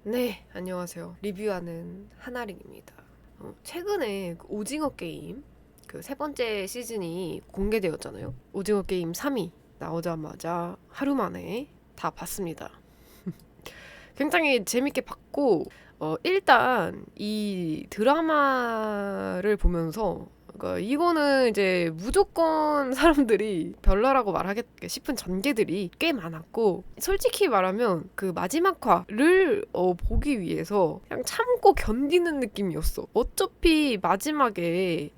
네, 안녕하세요. 리뷰하는 하나링입니다. 최근에 그 오징어 게임 그 세 번째 시즌이 공개되었잖아요. 오징어 게임 3이 나오자마자 하루 만에 다 봤습니다. 굉장히 재밌게 봤고, 일단 이 드라마를 보면서 그러니까 이거는 이제 무조건 사람들이 별로라고 말하겠다 싶은 전개들이 꽤 많았고, 솔직히 말하면 그 마지막 화를 보기 위해서 그냥 참고 견디는 느낌이었어. 어차피 마지막에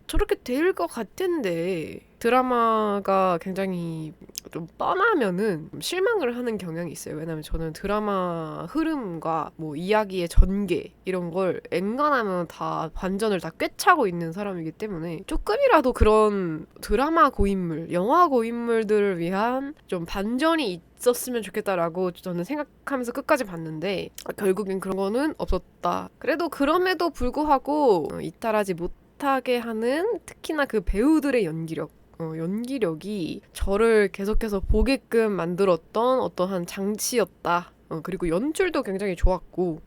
저렇게 될 것 같은데 드라마가 굉장히 좀 뻔하면은 실망을 하는 경향이 있어요. 왜냐면 저는 드라마 흐름과 뭐 이야기의 전개 이런 걸 엔간하면 다 반전을 다 꿰차고 있는 사람이기 때문에 조금이라도 그런 드라마 고인물, 영화 고인물들을 위한 좀 반전이 있었으면 좋겠다라고 저는 생각하면서 끝까지 봤는데 결국엔 그런 거는 없었다. 그래도 그럼에도 불구하고 이탈하지 못하게 하는 특히나 그 배우들의 연기력이 저를 계속해서 보게끔 만들었던 어떠한 장치였다. 그리고 연출도 굉장히 좋았고,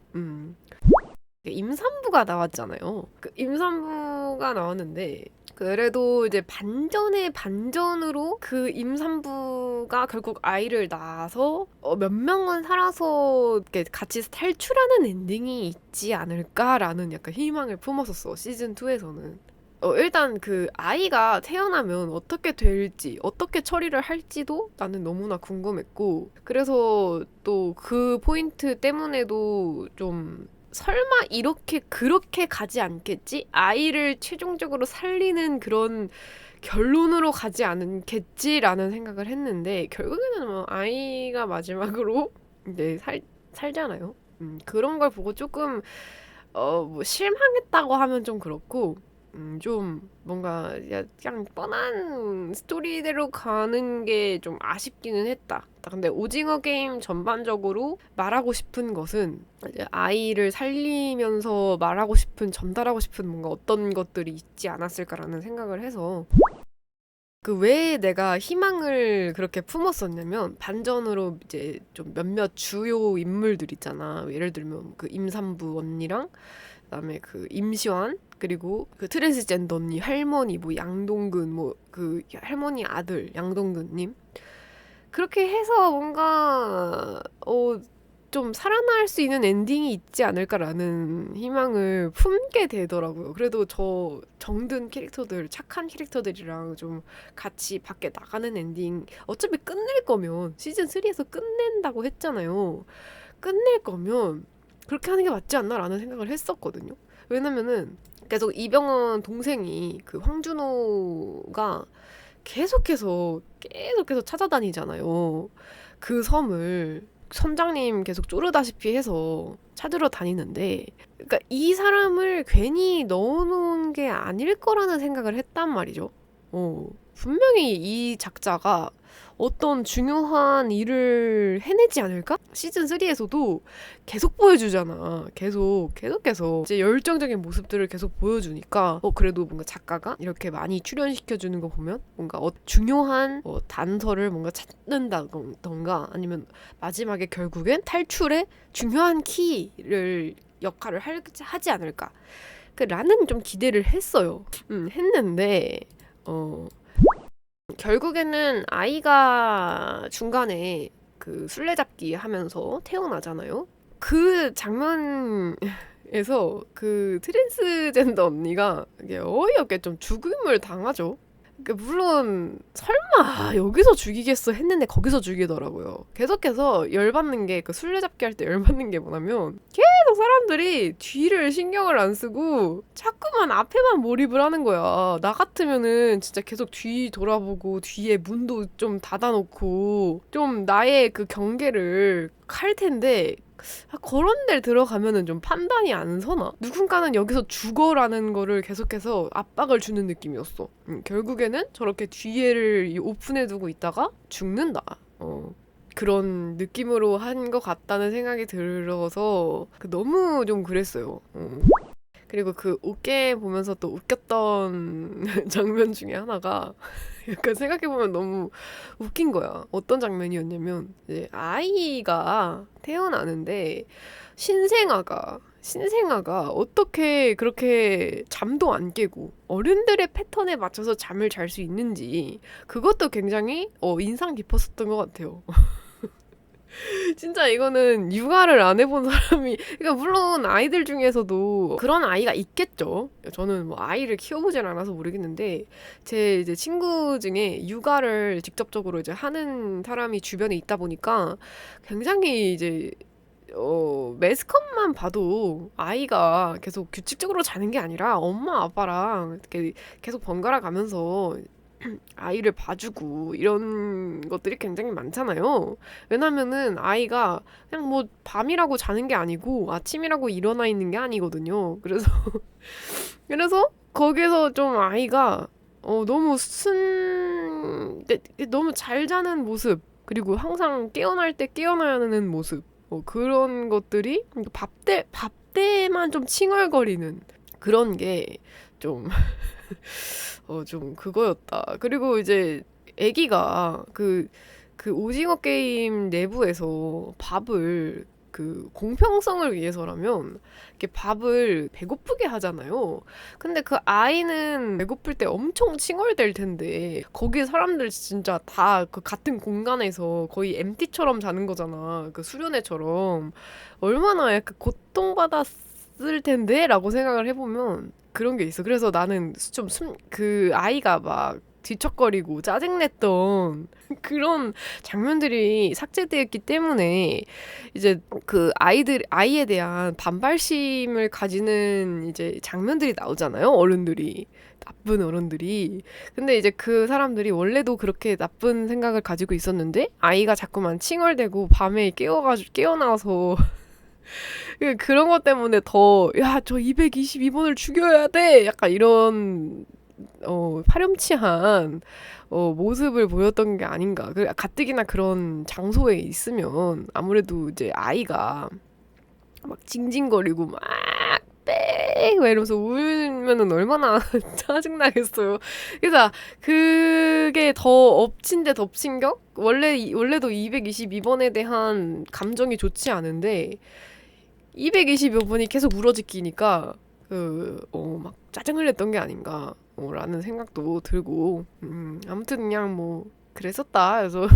임산부가 나왔잖아요. 그 임산부가 나왔는데, 그래도 이제 반전의 반전으로 그 임산부가 결국 아이를 낳아서 몇 명은 살아서 이렇게 같이 탈출하는 엔딩이 있지 않을까라는 약간 희망을 품었었어. 시즌 2에서는. 일단 그 아이가 태어나면 어떻게 될지, 어떻게 처리를 할지도 나는 너무나 궁금했고, 그래서 또 그 포인트 때문에도 좀 설마 이렇게 그렇게 가지 않겠지? 아이를 최종적으로 살리는 그런 결론으로 가지 않겠지라는 생각을 했는데 결국에는 뭐 아이가 마지막으로 이제 살잖아요. 그런 걸 보고 조금 뭐 실망했다고 하면 좀 그렇고 좀 뭔가 그냥 뻔한 스토리대로 가는 게 좀 아쉽기는 했다. 근데 오징어 게임 전반적으로 말하고 싶은 것은 이제 아이를 살리면서 말하고 싶은 전달하고 싶은 뭔가 어떤 것들이 있지 않았을까라는 생각을 해서 그 왜 내가 희망을 그렇게 품었었냐면 반전으로 이제 좀 몇몇 주요 인물들 있잖아. 예를 들면 그 임산부 언니랑 그다음에 그 임시완 그리고 그 트랜스젠더 언니 할머니 뭐 양동근 뭐 그 할머니 아들 양동근님 그렇게 해서 뭔가 좀 살아날 수 있는 엔딩이 있지 않을까라는 희망을 품게 되더라고요. 그래도 저 정든 캐릭터들, 착한 캐릭터들이랑 좀 같이 밖에 나가는 엔딩, 어차피 끝낼 거면 시즌 3에서 끝낸다고 했잖아요. 끝낼 거면 그렇게 하는 게 맞지 않나라는 생각을 했었거든요. 왜냐면은 계속 이병헌 동생이 그 황준호가 계속해서 찾아다니잖아요. 그 섬을 선장님 계속 쪼르다시피 해서 찾으러 다니는데, 그러니까 이 사람을 괜히 넣어놓은 게 아닐 거라는 생각을 했단 말이죠. 분명히 이 작자가 어떤 중요한 일을 해내지 않을까? 시즌 3에서도 계속 보여주잖아. 계속해서 이제 열정적인 모습들을 계속 보여주니까 그래도 뭔가 작가가 이렇게 많이 출연시켜주는 거 보면 뭔가 중요한 단서를 뭔가 찾는다던가 아니면 마지막에 결국엔 탈출의 중요한 키를 역할을 하지 않을까. 라는 좀 기대를 했어요. 했는데 결국에는 아이가 중간에 그 술래잡기 하면서 태어나잖아요. 그 장면에서 그 트랜스젠더 언니가 이게 어이없게 좀 죽음을 당하죠. 물론 설마 여기서 죽이겠어 했는데 거기서 죽이더라고요. 계속해서 열받는 게 그 술래잡기 할 때 열받는 게 뭐냐면 계속 사람들이 뒤를 신경을 안 쓰고 자꾸만 앞에만 몰입을 하는 거야. 나 같으면은 진짜 계속 뒤 돌아보고 뒤에 문도 좀 닫아놓고 좀 나의 그 경계를 할 텐데 그런 데 들어가면은 좀 판단이 안 서나? 누군가는 여기서 죽어라는 거를 계속해서 압박을 주는 느낌이었어. 결국에는 저렇게 뒤에를 오픈해두고 있다가 죽는다. 그런 느낌으로 한 것 같다는 생각이 들어서 너무 좀 그랬어요. 그리고 그 옷게 보면서 또 웃겼던 장면 중에 하나가 약간 생각해보면 너무 웃긴 거야. 어떤 장면이었냐면 이제 아이가 태어나는데 신생아가 어떻게 그렇게 잠도 안 깨고 어른들의 패턴에 맞춰서 잠을 잘 수 있는지 그것도 굉장히 인상 깊었었던 것 같아요. 진짜 이거는 육아를 안 해본 사람이, 그러니까 물론 아이들 중에서도 그런 아이가 있겠죠. 저는 뭐 아이를 키워보진 않아서 모르겠는데 제 이제 친구 중에 육아를 직접적으로 이제 하는 사람이 주변에 있다 보니까 굉장히 이제 매스컴만 봐도 아이가 계속 규칙적으로 자는 게 아니라 엄마 아빠랑 이렇게 계속 번갈아 가면서 아이를 봐주고 이런 것들이 굉장히 많잖아요. 왜냐면은 아이가 그냥 뭐 밤이라고 자는 게 아니고 아침이라고 일어나 있는 게 아니거든요. 그래서 거기서 좀 아이가 너무 너무 잘 자는 모습, 그리고 항상 깨어날 때 깨어나는 모습, 그런 것들이 밥 때만 좀 칭얼거리는 그런 게좀 좀 그거였다. 그리고 이제 애기가 그 오징어 게임 내부에서 밥을 그 공평성을 위해서라면 이렇게 밥을 배고프게 하잖아요. 근데 그 아이는 배고플 때 엄청 칭얼댈 텐데 거기 사람들 진짜 다 그 같은 공간에서 거의 MT처럼 자는 거잖아. 그 수련회처럼. 얼마나 약간 고통받았을 텐데? 라고 생각을 해보면 그런 게 있어. 그래서 나는 그 아이가 막 뒤척거리고 짜증냈던 그런 장면들이 삭제되었기 때문에 이제 그 아이에 대한 반발심을 가지는 이제 장면들이 나오잖아요. 나쁜 어른들이. 근데 이제 그 사람들이 원래도 그렇게 나쁜 생각을 가지고 있었는데 아이가 자꾸만 칭얼대고 밤에 깨어나서 그런 것 때문에 더, 야, 저 222번을 죽여야 돼! 약간 이런, 파렴치한, 모습을 보였던 게 아닌가. 가뜩이나 그런 장소에 있으면 아무래도 이제 아이가 막 징징거리고 막, 빽! 막 이러면서 울면은 얼마나 짜증나겠어요. 그래서 그게 더 엎친 데 덮친 격? 원래도 222번에 대한 감정이 좋지 않은데, 220여 번이 계속 울어지키니까 막 짜증을 냈던 게 아닌가 라는 생각도 들고 아무튼 그냥 뭐 그랬었다. 그래서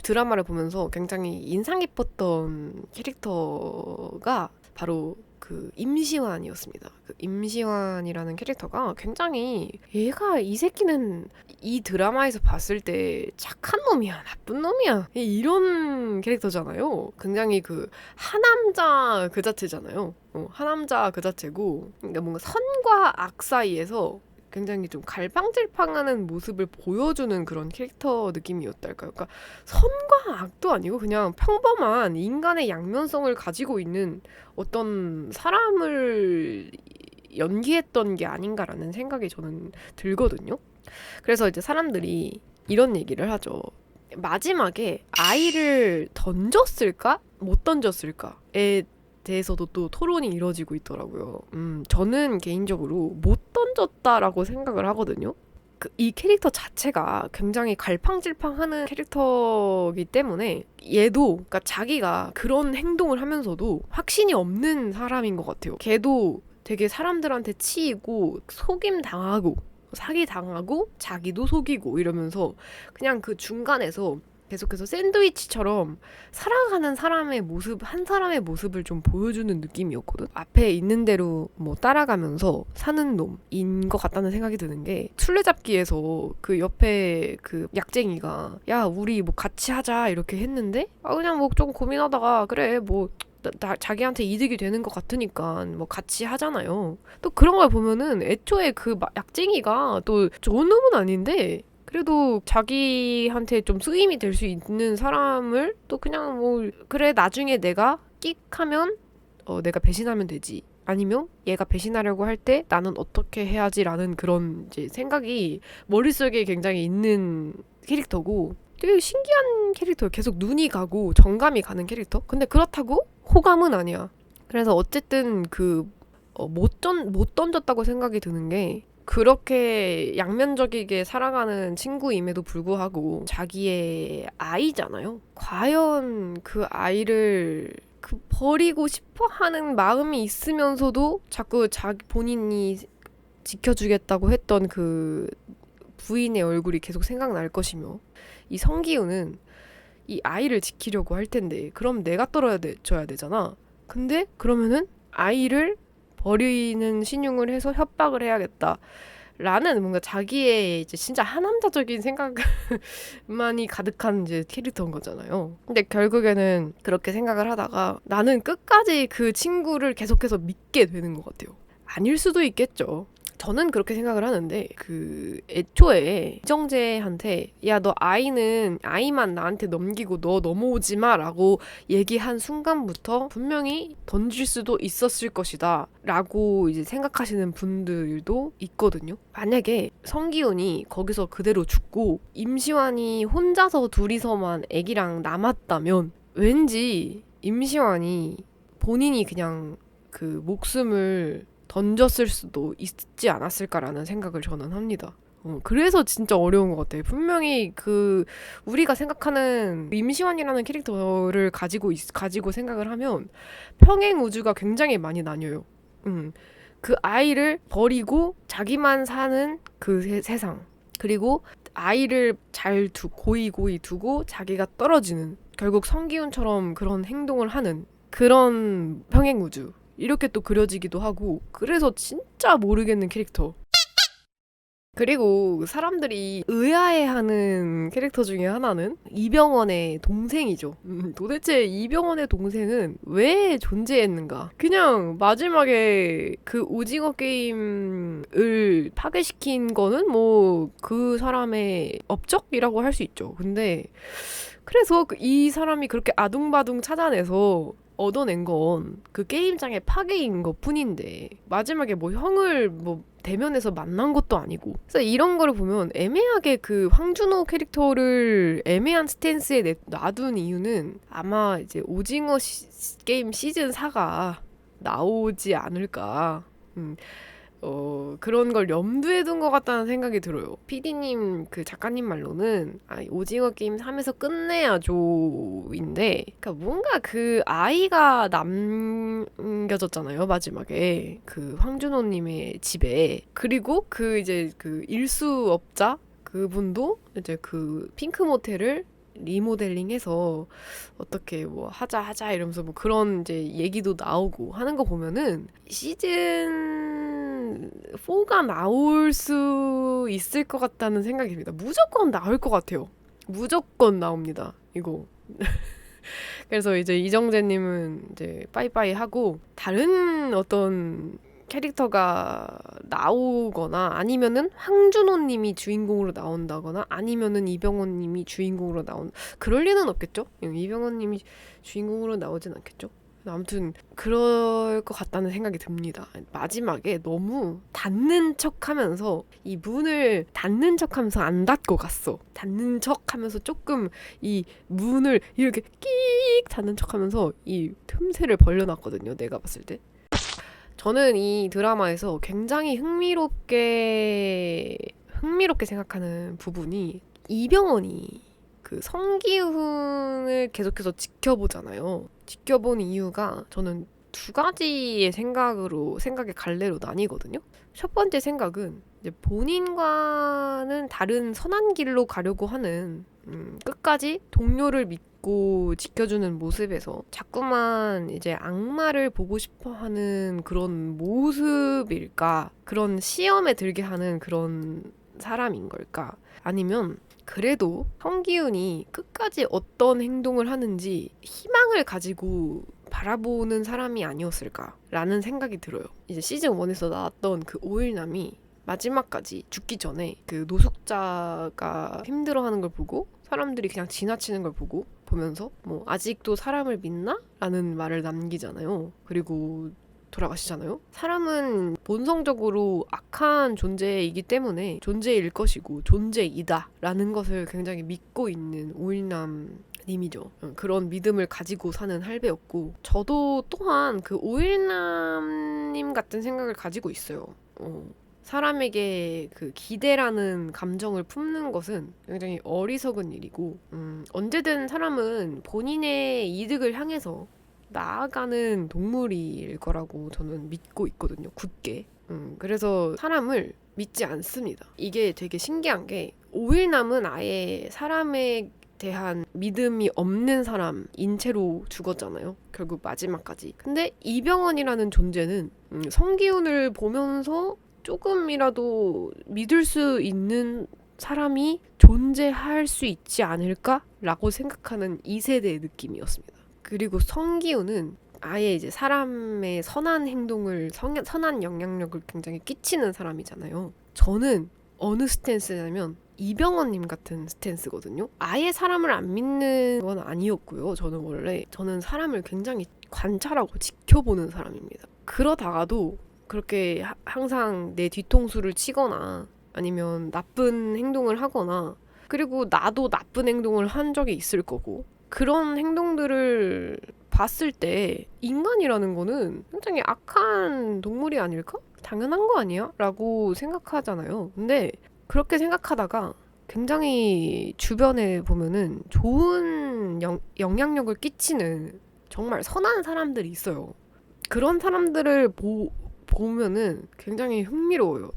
드라마를 보면서 굉장히 인상 깊었던 캐릭터가 바로 그 임시완이었습니다. 그 임시완이라는 캐릭터가 굉장히 이 새끼는 이 드라마에서 봤을 때 착한 놈이야, 나쁜 놈이야 이런 캐릭터잖아요. 굉장히 그 하남자 그 자체잖아요. 하남자 그 자체고, 그러니까 뭔가 선과 악 사이에서 굉장히 좀 갈팡질팡하는 모습을 보여주는 그런 캐릭터 느낌이었달까요? 그러니까 선과 악도 아니고 그냥 평범한 인간의 양면성을 가지고 있는 어떤 사람을 연기했던 게 아닌가라는 생각이 저는 들거든요. 그래서 이제 사람들이 이런 얘기를 하죠. 마지막에 아이를 던졌을까? 못 던졌을까?에 대해서도 또 토론이 이루어지고 있더라고요. 저는 개인적으로 못 던졌다라고 생각을 하거든요. 이 캐릭터 자체가 굉장히 갈팡질팡하는 캐릭터이기 때문에 얘도, 그러니까 자기가 그런 행동을 하면서도 확신이 없는 사람인 것 같아요. 걔도 되게 사람들한테 치이고 속임 당하고 사기 당하고 자기도 속이고 이러면서 그냥 그 중간에서 계속해서 샌드위치처럼 살아가는 한 사람의 모습을 좀 보여주는 느낌이었거든. 앞에 있는 대로 뭐 따라가면서 사는 놈인 것 같다는 생각이 드는 게, 술래잡기에서 그 옆에 그 약쟁이가 야 우리 뭐 같이 하자 이렇게 했는데 그냥 뭐 좀 고민하다가 그래 뭐 자기한테 이득이 되는 것 같으니까 뭐 같이 하잖아요. 또 그런 걸 보면은 애초에 그 약쟁이가 또 좋은 놈은 아닌데 그래도 자기한테 좀 쓰임이 될 수 있는 사람을 또 그냥 뭐 그래 나중에 내가 끽 하면 내가 배신하면 되지, 아니면 얘가 배신하려고 할 때 나는 어떻게 해야지라는 그런 이제 생각이 머릿속에 굉장히 있는 캐릭터고 되게 신기한 캐릭터. 계속 눈이 가고 정감이 가는 캐릭터. 근데 그렇다고 호감은 아니야. 그래서 어쨌든 못 던졌다고 생각이 드는 게 그렇게 양면적이게 살아가는 친구임에도 불구하고 자기의 아이잖아요. 과연 그 아이를 버리고 싶어 하는 마음이 있으면서도 자꾸 본인이 지켜주겠다고 했던 그 부인의 얼굴이 계속 생각날 것이며, 이 성기훈은 이 아이를 지키려고 할 텐데 그럼 내가 떨어져야 되잖아. 근데 그러면은 아이를 버리는 신용을 해서 협박을 해야겠다 라는 뭔가 자기의 이제 진짜 하남자적인 생각만이 가득한 이제 캐릭터인 거잖아요. 근데 결국에는 그렇게 생각을 하다가 나는 끝까지 그 친구를 계속해서 믿게 되는 것 같아요. 아닐 수도 있겠죠. 저는 그렇게 생각을 하는데, 애초에 이정재한테 야, 너 아이만 나한테 넘기고 너 넘어오지 마 라고 얘기한 순간부터 분명히 던질 수도 있었을 것이다 라고 이제 생각하시는 분들도 있거든요. 만약에 성기훈이 거기서 그대로 죽고 임시완이 혼자서 둘이서만 애기랑 남았다면 왠지 임시완이 본인이 그냥 그 목숨을 던졌을 수도 있지 않았을까라는 생각을 저는 합니다. 그래서 진짜 어려운 것 같아요. 분명히 우리가 생각하는 임시완이라는 캐릭터를 가지고 생각을 하면 평행 우주가 굉장히 많이 나뉘어요. 그 아이를 버리고 자기만 사는 그 세상, 그리고 아이를 고이 두고 자기가 떨어지는, 결국 성기훈처럼 그런 행동을 하는 그런 평행 우주, 이렇게 또 그려지기도 하고, 그래서 진짜 모르겠는 캐릭터. 그리고 사람들이 의아해하는 캐릭터 중에 하나는 이병헌의 동생이죠. 도대체 이병헌의 동생은 왜 존재했는가? 그냥 마지막에 그 오징어 게임을 파괴시킨 거는 뭐 그 사람의 업적이라고 할 수 있죠. 근데 그래서 이 사람이 그렇게 아둥바둥 찾아내서 얻어낸 건 그 게임장의 파괴인 것 뿐인데, 마지막에 뭐 형을 뭐 대면에서 만난 것도 아니고. 그래서 이런 거를 보면 애매하게 그 황준호 캐릭터를 애매한 스탠스에 놔둔 이유는 아마 이제 오징어 게임 시즌 4가 나오지 않을까. 그런 걸 염두에 둔 것 같다는 생각이 들어요. PD님, 작가님 말로는 오징어 게임 3에서 끝내야죠인데, 그러니까 뭔가 그 아이가 남겨졌잖아요, 마지막에 황준호님의 집에. 그리고 이제 일수업자 그분도 이제 핑크 모텔을 리모델링해서 어떻게 뭐 하자 이러면서 뭐 그런 이제 얘기도 나오고 하는 거 보면은 시즌 4가 나올 수 있을 것 같다는 생각이 듭니다. 무조건 나올 것 같아요. 무조건 나옵니다, 이거. 그래서 이제 이정재님은 이제 빠이빠이 하고 다른 어떤 캐릭터가 나오거나, 아니면은 황준호님이 주인공으로 나온다거나, 아니면은 이병헌님이 주인공으로 그럴 리는 없겠죠? 이병헌님이 주인공으로 나오진 않겠죠? 아무튼 그럴 것 같다는 생각이 듭니다. 마지막에 너무 닫는 척하면서, 이 문을 닫는 척하면서 안 닫고 갔어. 닫는 척하면서 조금 이 문을 이렇게 끼익 닫는 척하면서 이 틈새를 벌려놨거든요, 내가 봤을 때. 저는 이 드라마에서 굉장히 흥미롭게 생각하는 부분이, 이병헌이 성기훈을 계속해서 지켜보잖아요. 지켜본 이유가 저는 두 가지의 생각의 갈래로 나뉘거든요. 첫 번째 생각은 이제 본인과는 다른 선한 길로 가려고 하는, 끝까지 동료를 믿고 지켜주는 모습에서 자꾸만 이제 악마를 보고 싶어 하는 그런 모습일까? 그런 시험에 들게 하는 그런 사람인 걸까? 아니면 그래도 성기훈이 끝까지 어떤 행동을 하는지 희망을 가지고 바라보는 사람이 아니었을까라는 생각이 들어요. 이제 시즌 1에서 나왔던 오일남이 마지막까지 죽기 전에 노숙자가 힘들어하는 걸 보고, 사람들이 그냥 지나치는 걸 보면서 뭐 아직도 사람을 믿나? 라는 말을 남기잖아요. 그리고 돌아가시잖아요. 사람은 본성적으로 악한 존재이기 때문에 존재일 것이고 존재이다 라는 것을 굉장히 믿고 있는 오일남을 님이죠. 그런 믿음을 가지고 사는 할배였고, 저도 또한 그 오일남님 같은 생각을 가지고 있어요. 사람에게 그 기대라는 감정을 품는 것은 굉장히 어리석은 일이고, 언제든 사람은 본인의 이득을 향해서 나아가는 동물일 거라고 저는 믿고 있거든요. 굳게. 그래서 사람을 믿지 않습니다. 이게 되게 신기한 게, 오일남은 아예 사람에 대한 믿음이 없는 사람인 채로 죽었잖아요. 결국 마지막까지. 근데 이병헌이라는 존재는 성기훈을 보면서 조금이라도 믿을 수 있는 사람이 존재할 수 있지 않을까라고 생각하는 2세대의 느낌이었습니다. 그리고 성기훈은 아예 이제 사람의 선한 행동을, 선한 영향력을 굉장히 끼치는 사람이잖아요. 저는 어느 스탠스냐면 이병헌님 같은 스탠스거든요. 아예 사람을 안 믿는 건 아니었고요. 저는 사람을 굉장히 관찰하고 지켜보는 사람입니다. 그러다가도 그렇게 항상 내 뒤통수를 치거나 아니면 나쁜 행동을 하거나, 그리고 나도 나쁜 행동을 한 적이 있을 거고, 그런 행동들을 봤을 때 인간이라는 거는 굉장히 악한 동물이 아닐까? 당연한 거 아니야? 라고 생각하잖아요. 근데 그렇게 생각하다가 굉장히 주변에 보면은 좋은 영향력을 끼치는 정말 선한 사람들이 있어요. 그런 사람들을 보면은 굉장히 흥미로워요.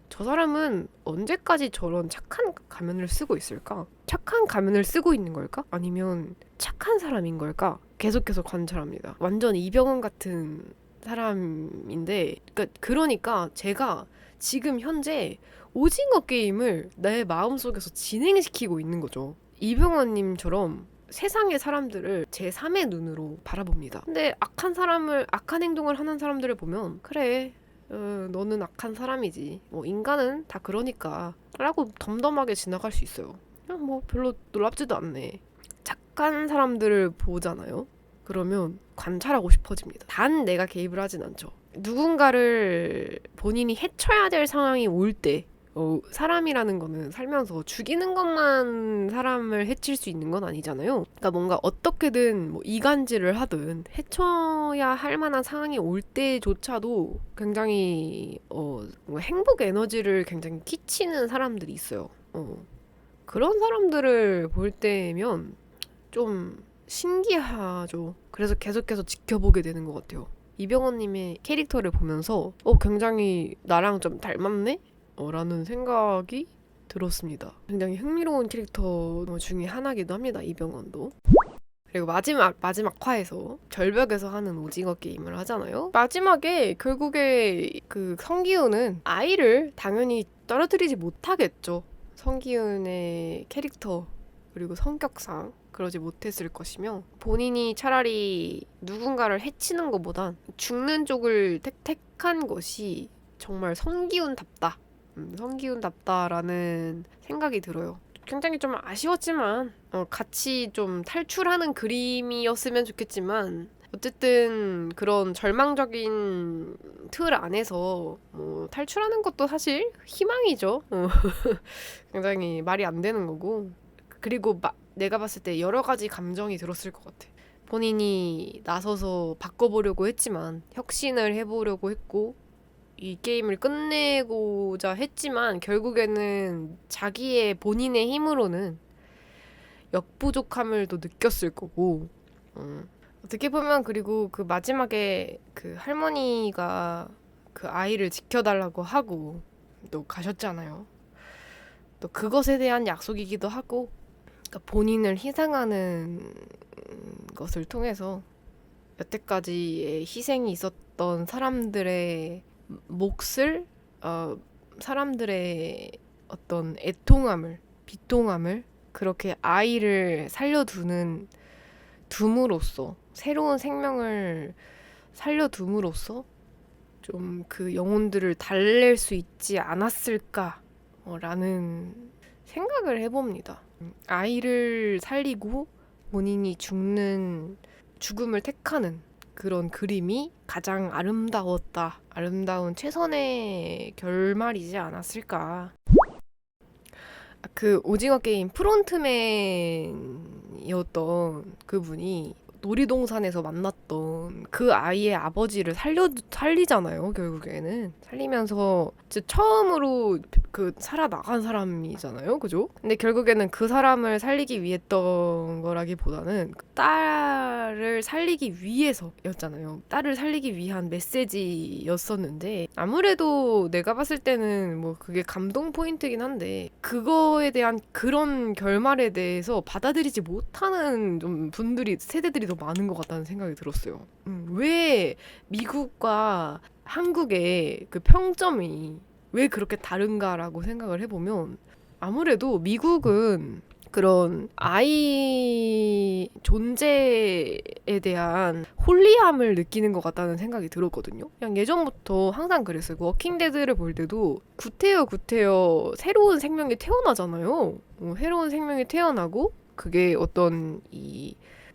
저 사람은 언제까지 저런 착한 가면을 쓰고 있을까? 착한 가면을 쓰고 있는 걸까? 아니면 착한 사람인 걸까? 계속해서 관찰합니다. 완전 이병헌 같은 사람인데, 그러니까 제가 지금 현재 오징어 게임을 내 마음속에서 진행시키고 있는 거죠. 이병헌님처럼 세상의 사람들을 제3의 눈으로 바라봅니다. 근데 악한 행동을 하는 사람들을 보면, 그래, 너는 악한 사람이지, 뭐 인간은 다 그러니까 라고 덤덤하게 지나갈 수 있어요. 그냥 뭐 별로 놀랍지도 않네. 착한 사람들을 보잖아요. 그러면 관찰하고 싶어집니다. 단 내가 개입을 하진 않죠. 누군가를 본인이 해쳐야 될 상황이 올 때, 사람이라는 거는 살면서 죽이는 것만 사람을 해칠 수 있는 건 아니잖아요. 그러니까 뭔가 어떻게든 뭐 이간질을 하든 해쳐야 할 만한 상황이 올 때조차도 굉장히 행복 에너지를 굉장히 끼치는 사람들이 있어요. 그런 사람들을 볼 때면 좀 신기하죠. 그래서 계속해서 지켜보게 되는 것 같아요. 이병헌님의 캐릭터를 보면서 굉장히 나랑 좀 닮았네? 라는 생각이 들었습니다. 굉장히 흥미로운 캐릭터 중에 하나기도 합니다. 이병헌도. 그리고 마지막 화에서 절벽에서 하는 오징어 게임을 하잖아요. 마지막에 결국에 그 성기훈은 아이를 당연히 떨어뜨리지 못하겠죠. 성기훈의 캐릭터 그리고 성격상 그러지 못했을 것이며, 본인이 차라리 누군가를 해치는 것보단 죽는 쪽을 택한 것이 정말 성기훈답다라는 생각이 들어요. 굉장히 좀 아쉬웠지만 같이 좀 탈출하는 그림이었으면 좋겠지만, 어쨌든 그런 절망적인 틀 안에서 탈출하는 것도 사실 희망이죠. 굉장히 말이 안 되는 거고, 그리고 내가 봤을 때 여러 가지 감정이 들었을 것 같아. 본인이 나서서 바꿔보려고 했지만, 혁신을 해보려고 했고, 이 게임을 끝내고자 했지만 결국에는 자기의 본인의 힘으로는 역부족함을 또 느꼈을 거고, 어떻게 보면 그리고 그 마지막에 그 할머니가 그 아이를 지켜달라고 하고 또 가셨잖아요. 또 그것에 대한 약속이기도 하고, 그러니까 본인을 희생하는 것을 통해서 여태까지의 희생이 있었던 사람들의 몫을, 사람들의 어떤 애통함을, 비통함을 그렇게 아이를 둠으로써, 새로운 생명을 살려둠으로써 좀 그 영혼들을 달랠 수 있지 않았을까라는 생각을 해봅니다. 아이를 살리고 본인이 죽음을 택하는 그런 그림이 가장 아름다운 최선의 결말이지 않았을까. 그 오징어 게임 프론트맨이 주인이었던 그분이 놀이동산에서 만났던 그 아이의 아버지를 살리잖아요. 결국에는 살리면서 이제 처음으로 그 살아나간 사람이잖아요. 그죠? 근데 결국에는 그 사람을 살리기 위해 했던 거라기보다는 그 딸을 살리기 위해서였잖아요. 딸을 살리기 위한 메시지였었는데 아무래도 내가 봤을 때는 뭐 그게 감동 포인트긴 한데 그거에 대한 그런 결말에 대해서 받아들이지 못하는 좀 세대들이 더 많은 것 같다는 생각이 들었어요. 왜 미국과 한국의 그 평점이 왜 그렇게 다른가라고 생각을 해보면 아무래도 미국은 그런 아이 존재에 대한 홀리함을 느끼는 것 같다는 생각이 들었거든요. 그냥 예전부터 항상 그랬어요. 그 워킹데드를 볼 때도 구태여 새로운 생명이 태어나잖아요. 새로운 생명이 태어나고 그게 어떤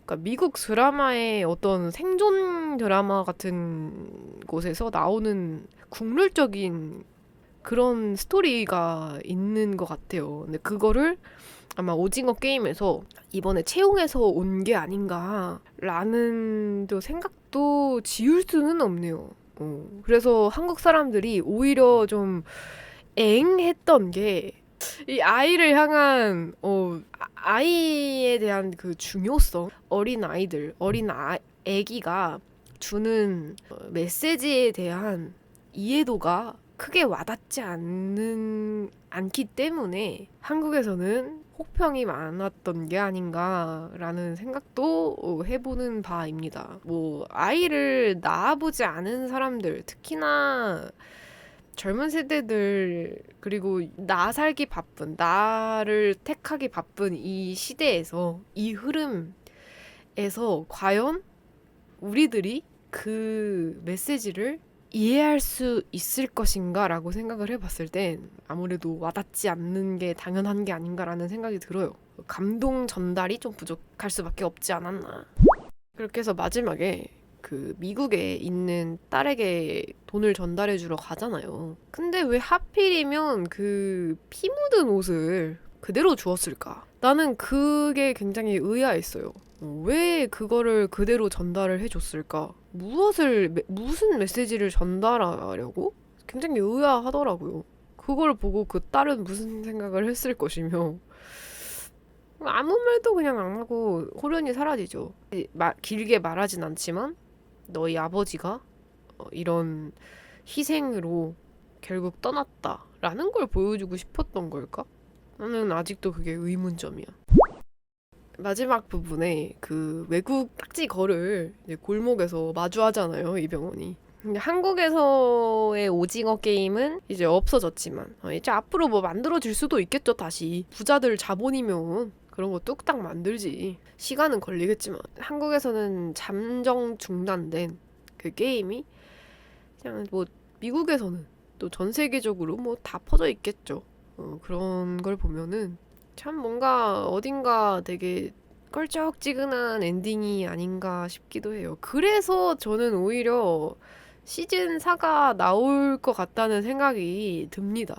그러니까 미국 드라마의 어떤 생존 드라마 같은 곳에서 나오는 국룰적인 그런 스토리가 있는 것 같아요. 근데 그거를 아마 오징어 게임에서 이번에 채용해서 온 게 아닌가라는 또 생각도 지울 수는 없네요. 그래서 한국 사람들이 오히려 좀 엥했던 게 이 아이를 향한 아이에 대한 그 중요성, 애기가 주는 메시지에 대한 이해도가 크게 와닿지 않기 때문에 한국에서는 혹평이 많았던 게 아닌가라는 생각도 해보는 바입니다. 뭐 아이를 낳아보지 않은 사람들, 특히나 젊은 세대들 그리고 살기 바쁜 나를 택하기 바쁜 이 시대에서 이 흐름에서 과연 우리들이 그 메시지를 이해할 수 있을 것인가라고 생각을 해봤을 땐 아무래도 와닿지 않는 게 당연한 게 아닌가라는 생각이 들어요. 감동 전달이 좀 부족할 수밖에 없지 않았나. 그렇게 해서 마지막에 그 미국에 있는 딸에게 돈을 전달해 주러 가잖아요. 근데 왜 하필이면 그 피 묻은 옷을 그대로 주었을까? 나는 그게 굉장히 의아했어요. 왜 그거를 그대로 전달을 해줬을까? 무슨 메시지를 전달하려고? 굉장히 의아하더라고요. 그걸 보고 그 딸은 무슨 생각을 했을 것이며 아무 말도 그냥 안 하고 호련히 사라지죠. 길게 말하진 않지만 너희 아버지가 이런 희생으로 결국 떠났다라는 걸 보여주고 싶었던 걸까? 나는 아직도 그게 의문점이야. 마지막 부분에 그 외국 딱지 걸을 이제 골목에서 마주하잖아요, 이병헌이. 근데 한국에서의 오징어 게임은 이제 없어졌지만 이제 앞으로 뭐 만들어질 수도 있겠죠, 다시. 부자들 자본이면 그런 거 뚝딱 만들지. 시간은 걸리겠지만 한국에서는 잠정 중단된 그 게임이 그냥 뭐 미국에서는 또 전 세계적으로 뭐 다 퍼져 있겠죠. 그런 걸 보면은 참 뭔가 어딘가 되게 껄쩍지근한 엔딩이 아닌가 싶기도 해요. 그래서 저는 오히려 시즌 4가 나올 것 같다는 생각이 듭니다.